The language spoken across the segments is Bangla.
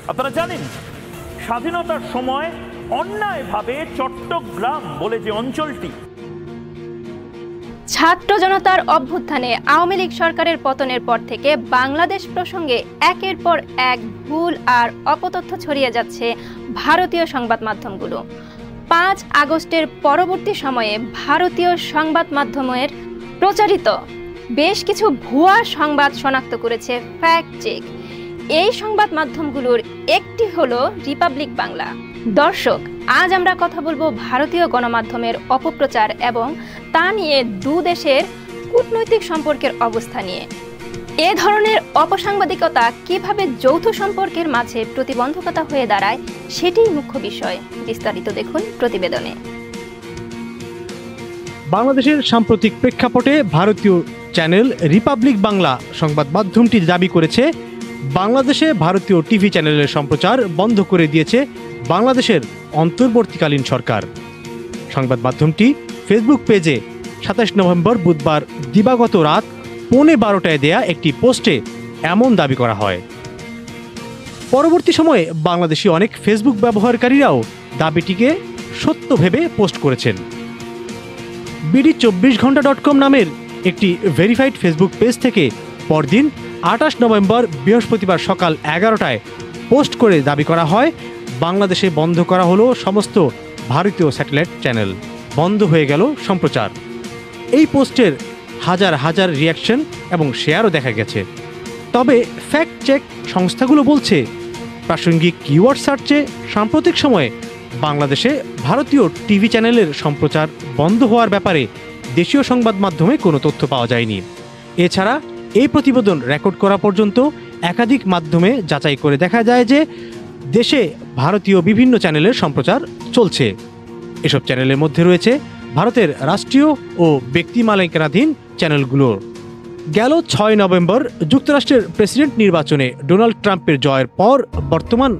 আপনারা জানেন স্বাধীনতার সময় অন্যায়ভাবে চট্টগ্রাম বলে যে অঞ্চলটি, ছাত্র জনতার অভ্যুত্থানে আওয়ামী লীগ সরকারের পতনের পর থেকে বাংলাদেশ প্রসঙ্গে একের পর এক ভুল আর অপতথ্য ছড়িয়ে যাচ্ছে ভারতীয় সংবাদ মাধ্যমগুলো। 5 আগস্টের পরবর্তী সময়ে ভারতীয় সংবাদ মাধ্যমের প্রচারিত বেশ কিছু ভুয়া সংবাদ শনাক্ত করেছে ফ্যাক্ট চেক। এই সংবাদ মাধ্যমগুলোর একটি হলো রিপাবলিক বাংলা। দর্শক, আজ আমরা কথা বলবো ভারতীয় গণমাধ্যমের অপপ্রচার এবং তা নিয়ে দু দেশের কূটনৈতিক সম্পর্কের অবস্থা নিয়ে। এ ধরনের অপসাংবাদিকতা কিভাবে যৌথ সম্পর্কের মাঝে প্রতিবন্ধকতা হয়ে দাঁড়ায় সেটিই মুখ্য বিষয়। বিস্তারিত দেখুন প্রতিবেদনে। বাংলাদেশের সাম্প্রতিক প্রেক্ষাপটে ভারতীয় চ্যানেল রিপাবলিক বাংলা সংবাদ মাধ্যমটি দাবি করেছে বাংলাদেশে ভারতীয় টিভি চ্যানেলের সম্প্রচার বন্ধ করে দিয়েছে বাংলাদেশের অন্তর্বর্তীকালীন সরকার। সংবাদ মাধ্যমটি ফেসবুক পেজে 27 নভেম্বর বুধবার দিবাগত রাত 11:15টায় দেয়া একটি পোস্টে এমন দাবি করা হয়। পরবর্তী সময়ে বাংলাদেশি অনেক ফেসবুক ব্যবহারকারীরাও দাবিটিকে সত্য ভেবে পোস্ট করেছেন। BD24ঘণ্টা.com নামের একটি ভেরিফাইড ফেসবুক পেজ থেকে পরদিন 28 নভেম্বর বৃহস্পতিবার সকাল 11টায় পোস্ট করে দাবি করা হয় বাংলাদেশে বন্ধ করা হলো সমস্ত ভারতীয় স্যাটেলাইট চ্যানেল, বন্ধ হয়ে গেল সম্প্রচার। এই পোস্টের হাজার হাজার রিয়াকশন এবং শেয়ারও দেখা গেছে। তবে ফ্যাক্ট চেক সংস্থাগুলো বলছে প্রাসঙ্গিক কিওয়ার্ড সার্চে সাম্প্রতিক সময়ে বাংলাদেশে ভারতীয় টিভি চ্যানেলের সম্প্রচার বন্ধ হওয়ার ব্যাপারে দেশীয় সংবাদ মাধ্যমে কোনো তথ্য পাওয়া যায়নি। এছাড়া এই প্রতিবেদন রেকর্ড করা পর্যন্ত একাধিক মাধ্যমে যাচাই করে দেখা যায় যে দেশে ভারতীয় বিভিন্ন চ্যানেলের সম্প্রচার চলছে। এসব চ্যানেলের মধ্যে রয়েছে ভারতের রাষ্ট্রীয় ও ব্যক্তি মালিকানাধীন চ্যানেলগুলোর। গেল 6 নভেম্বর যুক্তরাষ্ট্রের প্রেসিডেন্ট নির্বাচনে ডোনাল্ড ট্রাম্পের জয়ের পর বর্তমান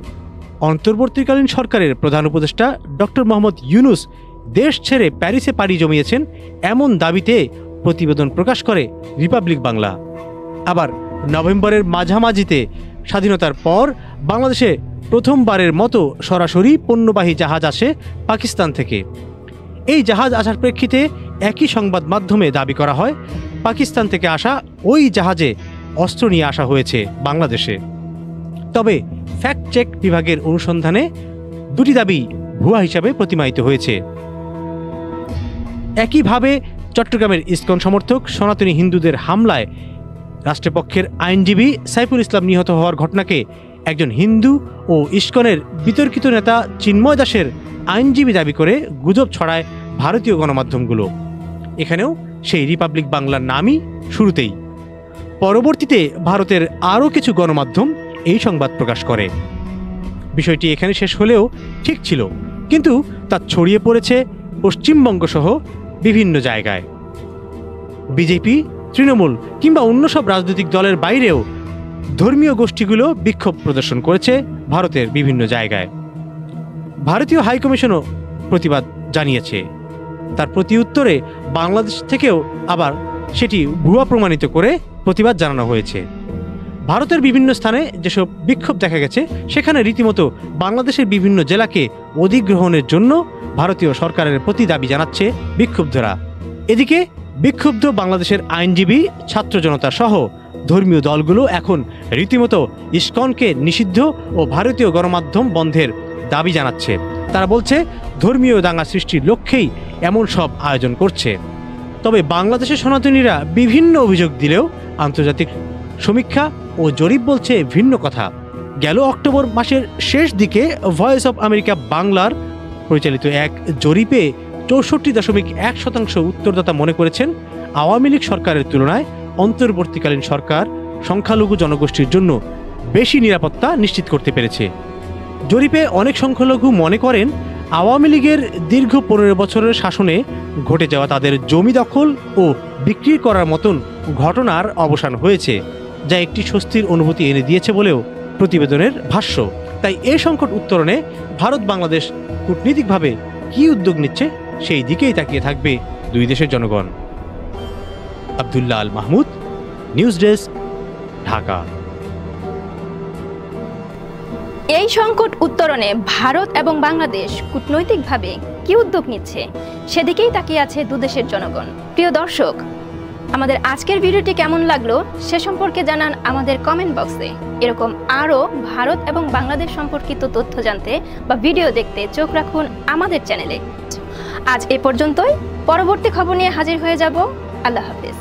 অন্তর্বর্তীকালীন সরকারের প্রধান উপদেষ্টা ডক্টর মোহাম্মদ ইউনূস দেশ ছেড়ে প্যারিসে পাড়ি জমিয়েছেন এমন দাবিতে প্রতিবেদন প্রকাশ করে রিপাবলিক বাংলা। আবার নভেম্বরের মাঝামাঝিতে স্বাধীনতার পর বাংলাদেশে প্রথমবারের মতো সরাসরি পণ্যবাহী জাহাজ আসে পাকিস্তান থেকে। এই জাহাজ আসার প্রেক্ষিতে একই সংবাদ মাধ্যমে দাবি করা হয় পাকিস্তান থেকে আসা ওই জাহাজে অস্ত্র নিয়ে আসা হয়েছে বাংলাদেশে। তবে ফ্যাক্ট চেক বিভাগের অনুসন্ধানে দুটি দাবি ভুয়া হিসাবে প্রতিমায়িত হয়েছে। একইভাবে চট্টগ্রামের ইসকন সমর্থক সনাতনী হিন্দুদের হামলায় রাষ্ট্রপক্ষের আইনজীবী সাইফুল ইসলাম নিহত হওয়ার ঘটনাকে একজন হিন্দু ও ইসকনের বিতর্কিত নেতা চিন্ময় দাসের আইনজীবী দাবি করে গুজব ছড়ায় ভারতীয় গণমাধ্যমগুলো। এখানেও সেই রিপাবলিক বাংলার নামই শুরুতেই। পরবর্তীতে ভারতের আরও কিছু গণমাধ্যম এই সংবাদ প্রকাশ করে। বিষয়টি এখানে শেষ হলেও ঠিক ছিল, কিন্তু তা ছড়িয়ে পড়েছে পশ্চিমবঙ্গ সহ বিভিন্ন জায়গায়। বিজেপি, তৃণমূল কিংবা অন্য সব রাজনৈতিক দলের বাইরেও ধর্মীয় গোষ্ঠীগুলো বিক্ষোভ প্রদর্শন করেছে ভারতের বিভিন্ন জায়গায়। ভারতীয় হাইকমিশনও প্রতিবাদ জানিয়েছে। তার প্রতি উত্তরে বাংলাদেশ থেকেও আবার সেটি ভুয়া প্রমাণিত করে প্রতিবাদ জানানো হয়েছে। ভারতের বিভিন্ন স্থানে যেসব বিক্ষোভ দেখা গেছে সেখানে রীতিমতো বাংলাদেশের বিভিন্ন জেলাকে অধিগ্রহণের জন্য ভারতীয় সরকারের প্রতি দাবি জানাচ্ছে বিক্ষুব্ধরা। এদিকে বিক্ষুব্ধ বাংলাদেশের আইনজীবী, ছাত্র জনতা সহ ধর্মীয় দলগুলো এখন রীতিমতো ইসকনকে নিষিদ্ধ ও ভারতীয় গণমাধ্যম বন্ধের দাবি জানাচ্ছে। তারা বলছে ধর্মীয় দাঙ্গা সৃষ্টির লক্ষ্যেই এমন সব আয়োজন করছে। তবে বাংলাদেশের সনাতনীরা বিভিন্ন অভিযোগ দিলেও আন্তর্জাতিক সমীক্ষা ও জরিপ বলছে ভিন্ন কথা। গেল অক্টোবর মাসের শেষ দিকে ভয়েস অব আমেরিকা বাংলার পরিচালিত এক জরিপে 64.1% উত্তরদাতা মনে করেছেন আওয়ামী লীগ সরকারের তুলনায় অন্তর্বর্তীকালীন সরকার সংখ্যালঘু জনগোষ্ঠীর জন্য বেশি নিরাপত্তা নিশ্চিত করতে পেরেছে। জরিপে অনেক সংখ্যালঘু মনে করেন আওয়ামী লীগের দীর্ঘ 15 বছরের শাসনে ঘটে যাওয়া তাদের জমি দখল ও বিক্রি করার মতন ঘটনার অবসান হয়েছে, যা একটি স্বস্তির অনুভূতি এনে দিয়েছে বলেও প্রতিবেদনের ভাষ্য। তাই এই সংকট উত্তরণে ভারত বাংলাদেশ কূটনীতিকভাবে কী উদ্যোগ নিচ্ছে সেই দিকেই তাকিয়ে থাকবে দুই দেশের জনগণ। Abdullah Al Mahmud, news desk, Dhaka. এই সংকট উত্তরণে ভারত এবং বাংলাদেশ কূটনৈতিকভাবে কি উদ্যোগ নিচ্ছে সেদিকেই তাকিয়ে আছে দুদেশের জনগণ। প্রিয় দর্শক, আমাদের আজকের ভিডিওটি কেমন লাগলো সে সম্পর্কে জানান আমাদের কমেন্ট বক্সে। এরকম আরও ভারত এবং বাংলাদেশ সম্পর্কিত তথ্য জানতে বা ভিডিও দেখতে চোখ রাখুন আমাদের চ্যানেলে। আজ এ পর্যন্তই, পরবর্তী খবর নিয়ে হাজির হয়ে যাব। আল্লাহ হাফেজ।